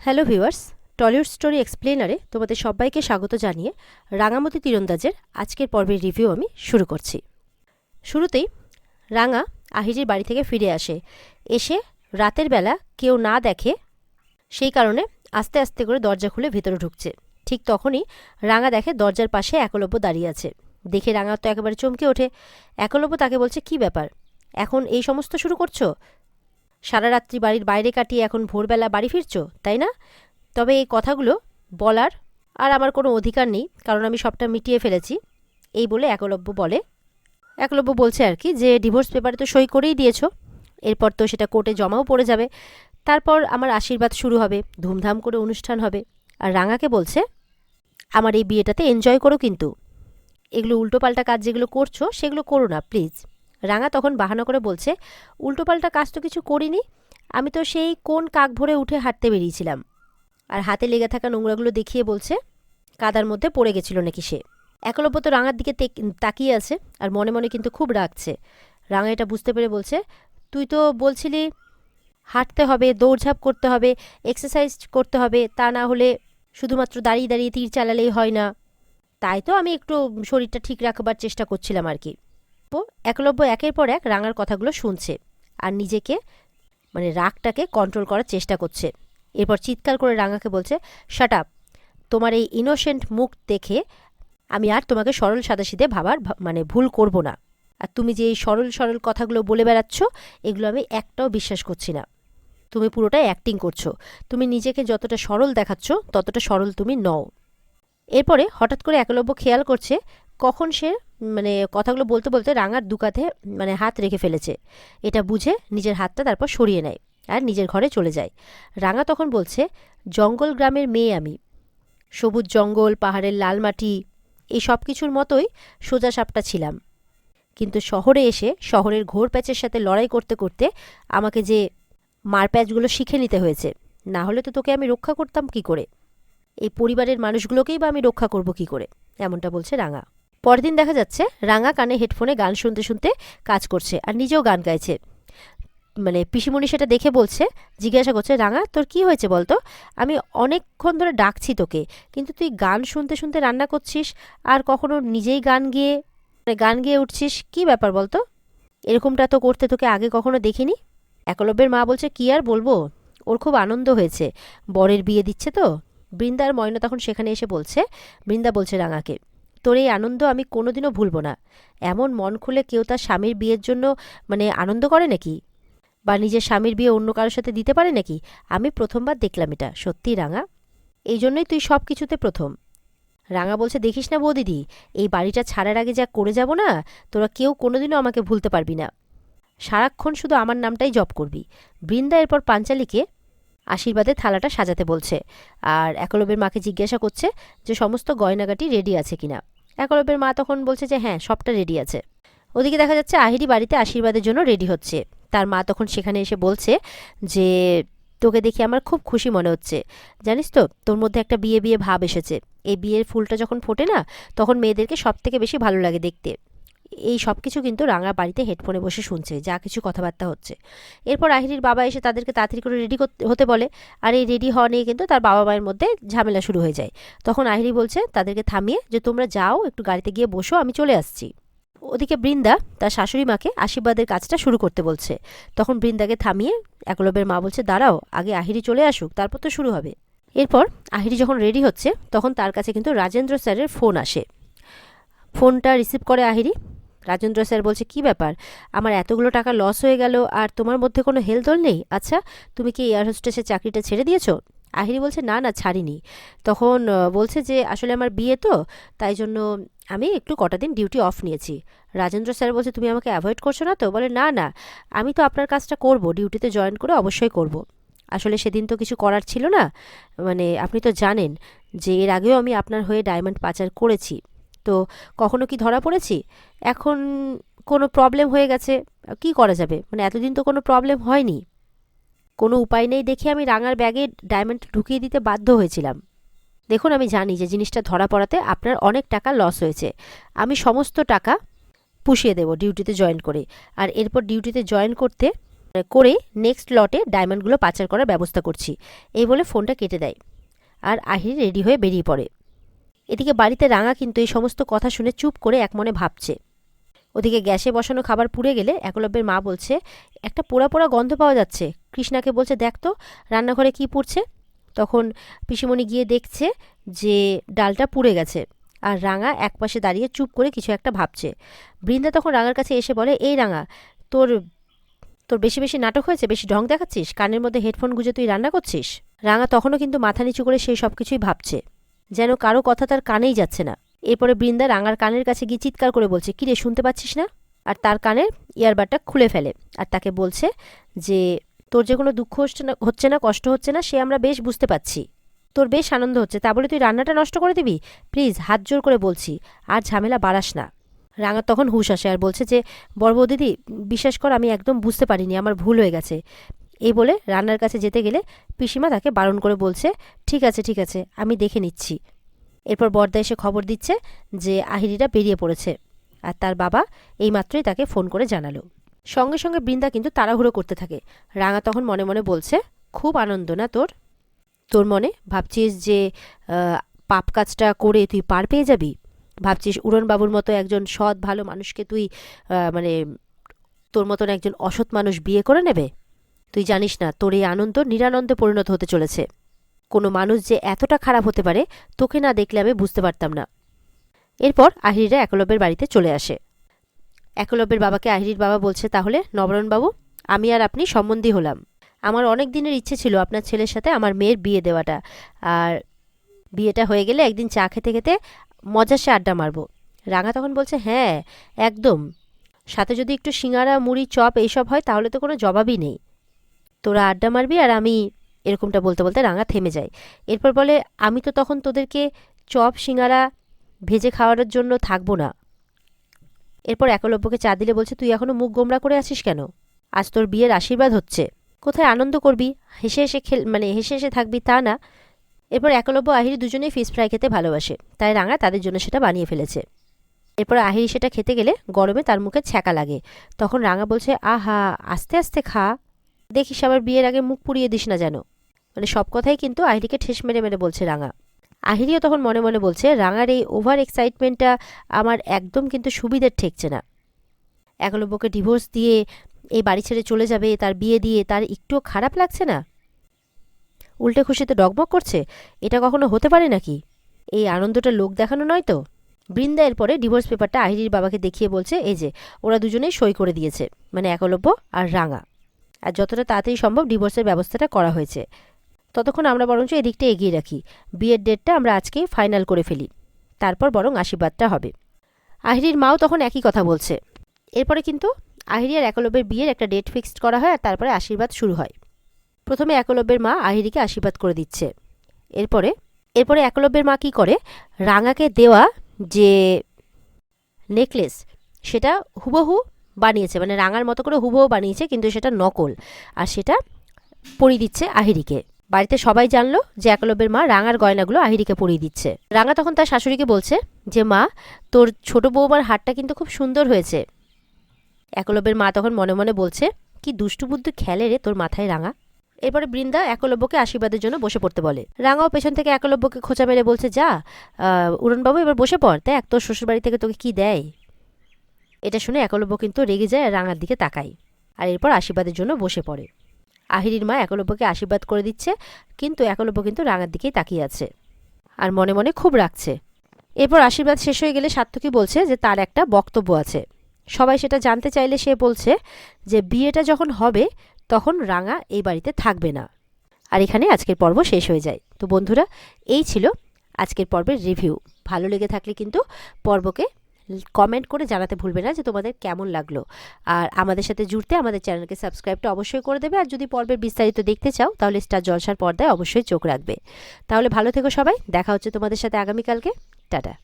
Hello viewers, Tollywood story এক্সপ্লেনারে তোমাদের সবাইকে স্বাগত জানিয়ে রাঙামতি তীরন্দাজের আজকের পর্বের রিভিউ আমি শুরু করছি। শুরুতেই রাঙা আহিরির বাড়ি থেকে ফিরে আসে। এসে রাতের বেলা কেউ না দেখে সেই কারণে আস্তে আস্তে করে দরজা খুলে ভেতরে ঢুকছে। ঠিক তখনই রাঙা দেখে দরজার পাশে একলব্য দাঁড়িয়ে আছে। দেখে রাঙা তো একেবারে চমকে ওঠে। একলব্য তাকে বলছে, কি ব্যাপার, এখন এই সমস্ত শুরু করছো? সারা রাত্রি বাড়ির বাইরে কাটিয়ে এখন ভোরবেলা বাড়ি ফিরছো, তাই না? তবে এই কথাগুলো বলার আর আমার কোনো অধিকার নেই, কারণ আমি সবটা মিটিয়ে ফেলেছি। এই বলে একলব্য বলছে আর কি, যে ডিভোর্স পেপারে তো সই করেই দিয়েছো, এরপর তো সেটা কোর্টে জমাও পড়ে যাবে, তারপর আমার আশীর্বাদ শুরু হবে, ধুমধাম করে অনুষ্ঠান হবে। আর রাঙাকে বলছে, আমার এই বিয়েটাতে এনজয় করো, কিন্তু এগুলো উল্টোপাল্টা কাজ যেগুলো করছো সেগুলো করো না প্লিজ। রাঙা তখন বাহানা করে বলছে, উল্টোপাল্টা কাজ তো কিছু করিনি, আমি তো সেই কোন কাক ভরে উঠে হাঁটতে বেরিয়েছিলাম। আর হাতে লেগে থাকা নোংরাগুলো দেখিয়ে বলছে কাদার মধ্যে পড়ে গেছিল নাকি সে। একলব্য তো রাঙার দিকে তাকিয়ে আছে আর মনে মনে কিন্তু খুব রাগছে। রাঙা এটা বুঝতে পেরে বলছে, তুই তো বলছিলি হাঁটতে হবে, দৌড়ঝাঁপ করতে হবে, এক্সারসাইজ করতে হবে, তা না হলে শুধুমাত্র দাঁড়িয়ে দাঁড়িয়ে তীর চালালেই হয় না। তাই তো আমি একটু শরীরটা ঠিক রাখবার চেষ্টা করছিলাম আর কি। একলব্য একের পর এক রাঙার কথাগুলো শুনছে আর নিজেকে রাগটাকে কন্ট্রোল করার চেষ্টা করছে। এরপর চিৎকার করে রাঙাকে বলছে, শাট আপ, তোমার এই ইনোসেন্ট মুখ দেখে আমি আর তোমাকে সরল সাদাসিধে ভাবার ভুল করব না। আর তুমি যে এই সরল সরল কথাগুলো বলে বেড়াচ্ছ, এগুলো আমি একটাও বিশ্বাস করছি না। তুমি পুরোটাই অ্যাক্টিং করছো। তুমি নিজেকে যতটা সরল দেখাচ্ছ ততটা সরল তুমি নও। এরপরে হঠাৎ করে একলব্য খেয়াল করছে কখন সে কথাগুলো বলতে বলতে রাঙার দু কাঁধে হাত রেখে ফেলেছে। এটা বুঝে নিজের হাতটা তারপর সরিয়ে নেয় আর নিজের ঘরে চলে যায়। রাঙা তখন বলছে, জঙ্গল গ্রামের মেয়ে আমি, সবুজ জঙ্গল, পাহাড়ের লাল মাটি, এই সব কিছুর মতোই সোজা সাপটা ছিলাম, কিন্তু শহরে এসে শহরের ঘোর প্যাচের সাথে লড়াই করতে করতে আমাকে যে মারপ্যাচগুলো শিখে নিতে হয়েছে, না হলে তো তোকে আমি রক্ষা করতাম কি করে? এই পরিবারের মানুষগুলোকেই বা আমি রক্ষা করব কি করে? এমনটা বলছে রাঙা। পরদিন দেখা যাচ্ছে রাঙা কানে হেডফোনে গান শুনতে শুনতে কাজ করছে আর নিজেও গান গাইছে। পিসিমণি সেটা দেখে বলছে, জিজ্ঞাসা করছে, রাঙা তোর কি হয়েছে বলতো? আমি অনেকক্ষণ ধরে ডাকছি তোকে, কিন্তু তুই গান শুনতে শুনতে রান্না করছিস আর কখনো নিজেই গান গেয়ে উঠছিস, কি ব্যাপার বলতো? এরকমটা তো করতে তোকে আগে কখনো দেখিনি। একলব্যের মা বলছে, কি আর বলবো, ওর খুব আনন্দ হয়েছে, বরের বিয়ে দিচ্ছে তো। বৃন্দা আর ময়না তখন সেখানে এসে বলছে, বৃন্দা বলছে রাঙাকে, তোর এই আনন্দ আমি কোনোদিনও ভুলবো না। এমন মন খুলে কেউ তার স্বামীর বিয়ের জন্য আনন্দ করে নাকি, বা নিজের স্বামীর বিয়ে অন্য কারোর সাথে দিতে পারে নাকি? আমি প্রথমবার দেখলাম এটা, সত্যি রাঙা, এই জন্যই তুই সব কিছুতে প্রথম। রাঙা বলছে, দেখিস না বৌদিদি, এই বাড়িটা ছাড়ার আগে যা করে যাব না, তোরা কেউ কোনোদিনও আমাকে ভুলতে পারবি না, সারাক্ষণ শুধু আমার নামটাই জপ করবি। বৃন্দা এরপর পাঞ্চালীকে আশীর্বাদের থালাটা সাজাতে বলছে আর একলব্যের মাকে জিজ্ঞাসা করছে যে সমস্ত গয়নাগাটি রেডি আছে কিনা। একলব্যের মা তখন বলছে যে হ্যাঁ, সবটা রেডি আছে। ওদিকে দেখা যাচ্ছে আহিরি বাড়িতে আশীর্বাদের জন্য রেডি হচ্ছে। তার মা তখন সেখানে এসে বলছে যে, তোকে দেখে আমার খুব খুশি মনে হচ্ছে, জানিস তো তোর মধ্যে একটা বিয়ে বিয়ে ভাব এসেছে। এই বিয়ের ফুলটা যখন ফোটে না, তখন মেয়েদেরকে সব থেকে বেশি ভালো লাগে দেখতে। এই সব কিছু কিন্তু রাঙা বাড়িতে হেডফোনে বসে শুনছে যা কিছু কথাবার্তা হচ্ছে। এরপর আহিরির বাবা এসে তাদেরকে তাড়াতাড়ি করে রেডি হতে বলে, আর এই রেডি হওয়া নিয়ে কিন্তু তার বাবা মায়ের মধ্যে ঝামেলা শুরু হয়ে যায়। তখন আহিরি বলছে তাদেরকে থামিয়ে, যে তোমরা যাও, একটু গাড়িতে গিয়ে বসো, আমি চলে আসছি। ওদিকে বৃন্দা তার শাশুড়ি মাকে আশীর্বাদের কাজটা শুরু করতে বলছে। তখন বৃন্দাকে থামিয়ে একলব্যের মা বলছে, দাঁড়াও, আগে আহিরি চলে আসুক, তারপর তো শুরু হবে। এরপর আহিরি যখন রেডি হচ্ছে তখন তার কাছে কিন্তু রাজেন্দ্র স্যারের ফোন আসে। ফোনটা রিসিভ করে আহিরি। রাজেন্দ্র স্যার বলছে, কি ব্যাপার, আমার এতগুলো টাকা লস হয়ে গেল আর তোমার মধ্যে কোনো হেলদোল নেই? আচ্ছা, তুমি কি এয়ার হোস্টেসের চাকরিটা ছেড়ে দিয়েছো? আহিরি বলছে, না না, ছাড়িনি। তখন বলছে যে আসলে আমার বিয়ে তো, তাই জন্য আমি একটু কটা দিন ডিউটি অফ নিয়েছি। রাজেন্দ্র স্যার বলছে, তুমি আমাকে অ্যাভয়েড করছো না তো? বলে, না না, আমি তো আপনার কাজটা করব, ডিউটিতে জয়েন করে অবশ্যই করব। আসলে সেদিন তো কিছু করার ছিল না, আপনি তো জানেন যে এর আগেও আমি আপনার হয়ে ডায়মন্ড পাচার করেছি, তো কখনো কি ধরা পড়েছি? এখন কোনো প্রবলেম হয়ে গেছে, কি করা যাবে, এতদিন তো কোনো প্রবলেম হয়নি, কোনো উপায় নেই দেখে আমি রাঙার ব্যাগে ডায়মন্ড ঢুকিয়ে দিতে বাধ্য হয়েছিলাম। দেখুন, আমি জানি যে জিনিসটা ধরা পড়াতে আপনার অনেক টাকা লস হয়েছে, আমি সমস্ত টাকা পুষিয়ে দেব ডিউটিতে জয়েন করে। আর এরপর ডিউটিতে জয়েন করতে করে নেক্সট লটে ডায়মন্ডগুলো পাচার করার ব্যবস্থা করছি, এই বলে ফোনটা কেটে দেয়। আর আহিরি রেডি হয়ে বেরিয়ে পড়ে। এদিকে বাড়িতে রাঙা কিন্তু এই সমস্ত কথা শুনে চুপ করে একমনে ভাবছে। ওদিকে গ্যাসে বসানো খাবার পুড়ে গেলে একলব্যের মা বলছে, একটা পোড়া পোড়া গন্ধ পাওয়া যাচ্ছে। কৃষ্ণাকে বলছে, দেখ তো রান্নাঘরে কি পুড়ছে। তখন পিসিমণি গিয়ে দেখছে যে ডালটা পুড়ে গেছে। আর রাঙা একপাশে দাঁড়িয়ে চুপ করে কিছু একটা ভাবছে। বৃন্দা তখন রাঙার কাছে এসে বলে, এই রাঙা, তোর তোর বেশি বেশি নাটক হয়েছে, বেশি ঢং দেখাচ্ছিস, কানের মধ্যে হেডফোন গুঁজে তুই রান্না করছিস। রাঙা তখনও কিন্তু মাথা নিচু করে সেই সব কিছুই ভাবছে, যেন কারো কথা তার কানেই যাচ্ছে না। এরপরে বৃন্দা রাঙার কানের কাছে গিয়ে চিৎকার করে বলছে, কিরে শুনতে পাচ্ছিস না? আর তার কানের ইয়ারবাডটা খুলে ফেলে আর তাকে বলছে যে, তোর যে কোনো দুঃখ হচ্ছে না, কষ্ট হচ্ছে না, সে আমরা বেশ বুঝতে পারছি। তোর বেশ আনন্দ হচ্ছে, তা বলে তুই রান্নাটা নষ্ট করে দিবি? প্লিজ হাত জোর করে বলছি, আর ঝামেলা বাড়াস না। রাঙা তখন হুঁশ আসে আর বলছে যে, বড় বৌদিদি বিশ্বাস কর, আমি একদম বুঝতে পারিনি, আমার ভুল হয়ে গেছে। এই বলে রান্নার কাছে যেতে গেলে পিসিমা তাকে বারণ করে বলছে, ঠিক আছে ঠিক আছে, আমি দেখে নিচ্ছি। এরপর বড়দা এসে খবর দিচ্ছে যে আহিরিটা বেরিয়ে পড়েছে। আর তার বাবা এইমাত্রই তাকে ফোন করে জানালো। সঙ্গে সঙ্গে বৃন্দা কিন্তু তাড়াহুড়ো করতে থাকে। রাঙা তখন মনে মনে বলছে, খুব আনন্দ না তোর? তোর মনে ভাবছিস যে পাপ কাজটা করে তুই পার পেয়ে যাবি? ভাবছিস উড়নবাবুর মতো একজন সৎ ভালো মানুষকে তুই মানে তোর মতন একজন অসৎ মানুষ বিয়ে করে নেবে? তুই জানিস না তোর এই আনন্দ নিরানন্দে পরিণত হতে চলেছে। কোনো মানুষ যে এতটা খারাপ হতে পারে তোকে না দেখলে আমি বুঝতে পারতাম না। এরপর আহিরিরা একলব্যের বাড়িতে চলে আসে। একলব্যের বাবাকে আহিরির বাবা বলছে, তাহলে নবরণবাবু, আমি আর আপনি সম্বন্ধী হলাম। আমার অনেক দিনের ইচ্ছে ছিল আপনার ছেলের সাথে আমার মেয়ের বিয়ে দেওয়াটা, আর বিয়েটা হয়ে গেলে একদিন চা খেতে খেতে মজাসে আড্ডা মারবো। রাঙা তখন বলছে, হ্যাঁ একদম, সাথে যদি একটু সিঙ্গারা মুড়ি চপ এইসব হয় তাহলে তো কোনো জবাবই নেই। তোরা আড্ডা মারবি আর আমি, এরকমটা বলতে বলতে রাঙা থেমে যায়। এরপর বলে, আমি তো তখন তোদেরকে চপ সিঙ্গারা ভেজে খাওয়ানোর জন্য থাকবো না। এরপর একলব্যকে চা দিলে বলছে, তুই এখনো মুখ গোমরা করে আছিস কেন? আজ তোর বিয়ের আশীর্বাদ হচ্ছে, কোথায় আনন্দ করবি, হেসে হেসে হেসে হেসে থাকবি তা না। এরপর একলব্য আহিরি দুজনেই ফিশ ফ্রাই খেতে ভালোবাসে, তাই রাঙা তাদের জন্য সেটা বানিয়ে ফেলেছে। এরপর আহিরি সেটা খেতে গেলে গরমে তার মুখে ছ্যাঁকা লাগে। তখন রাঙা বলছে, আহা আস্তে আস্তে খা, দেখিস আবার বিয়ের আগে মুখ পুড়িয়ে দিস না যেন। মানে সব কথাই কিন্তু আহিরিকে ঠেস মেরে মেরে বলছে রাঙা। আহিরিও তখন মনে মনে বলছে, রাঙার এই ওভার এক্সাইটমেন্টটা আমার একদম কিন্তু সুবিধের ঠেকছে না। একলব্যকে ডিভোর্স দিয়ে এই বাড়ি ছেড়ে চলে যাবে, তার বিয়ে দিয়ে তার একটুও খারাপ লাগছে না? উল্টে খুশিতে ডগমগ করছে। এটা কখনো হতে পারে নাকি? এই আনন্দটা লোক দেখানো নয় তো? বৃন্দা এরপরে ডিভোর্স পেপারটা আহিরির বাবাকে দেখিয়ে বলছে, এই যে ওরা দুজনেই সই করে দিয়েছে, মানে একলব্য আর রাঙা। আর যতটা তাড়াতাড়ি সম্ভব ডিভোর্সের ব্যবস্থাটা করা হয়েছে। ততক্ষণ আমরা বরঞ্চ এদিকটা এগিয়ে রাখি, বিয়ের ডেটটা আমরা আজকেই ফাইনাল করে ফেলি, তারপর বরং আশীর্বাদটা হবে। আহিরির মাও তখন একই কথা বলছে। এরপরে কিন্তু আহিরি আর একলব্যের বিয়ের একটা ডেট ফিক্সড করা হয় আর তারপরে আশীর্বাদ শুরু হয়। প্রথমে একলব্যের মা আহিরিকে আশীর্বাদ করে দিচ্ছে। এরপরে একলব্যের মা কি করে, রাঙাকে দেওয়া যে নেকলেস সেটা হুবহু বানিয়েছে, মানে রাঙার মতো করে হুবহু বানিয়েছে, কিন্তু সেটা নকল, আর সেটা পরিয়ে দিচ্ছে আহিরিকে। বাড়িতে সবাই জানলো যে একলব্যের মা রাঙার গয়নাগুলো আহিরিকে পরিয়ে দিচ্ছে। রাঙা তখন তার শাশুড়িকে বলছে যে, মা তোর ছোট বৌমার হারটা কিন্তু খুব সুন্দর হয়েছে। একলব্যের মা তখন মনে মনে বলছে, কি দুষ্টু বুদ্ধি খেলে রে তোর মাথায় রাঙা। এরপরে বৃন্দা একলব্যকে আশীর্বাদের জন্য বসে পড়তে বলে। রাঙাও পেছন থেকে একলব্যকে খোঁচা মেরে বলছে, যা উড়নবাবু এবার বসে পড়, দেখ তোর শ্বশুরবাড়ি থেকে তোকে কি দেয়। এটা শুনে একলব্য কিন্তু রেগে যায় আর রাঙার দিকে তাকায়, আর এরপর আশীর্বাদের জন্য বসে পড়ে। আহিরির মা একলব্যকে আশীর্বাদ করে দিচ্ছে, কিন্তু একলব্য কিন্তু রাঙার দিকেই তাকিয়ে আছে আর মনে মনে খুব রাখছে। এরপর আশীর্বাদ শেষ হয়ে গেলে সাত্তকী বলছে যে তার একটা বক্তব্য আছে। সবাই সেটা জানতে চাইলে সে বলছে যে বিয়েটা যখন হবে তখন রাঙা এই বাড়িতে থাকবে না। আর এখানে আজকের পর্ব শেষ হয়ে যায়। তো বন্ধুরা, এই ছিল আজকের পর্বের রিভিউ। ভালো লেগে থাকলে কিন্তু পর্বকে কমেন্ট করে জানাতে ভুলবে না যে তোমাদের কেমন লাগলো। আর আমাদের সাথে জুড়তে আমাদের চ্যানেলকে সাবস্ক্রাইবটা অবশ্যই করে দেবে। আর যদি পর্বের বিস্তারিত দেখতে চাও তাহলে স্টার জলসার পর্দায় অবশ্যই চোখ রাখবে। তাহলে ভালো থেকো সবাই, দেখা হচ্ছে তোমাদের সাথে আগামীকালকে। টাটা।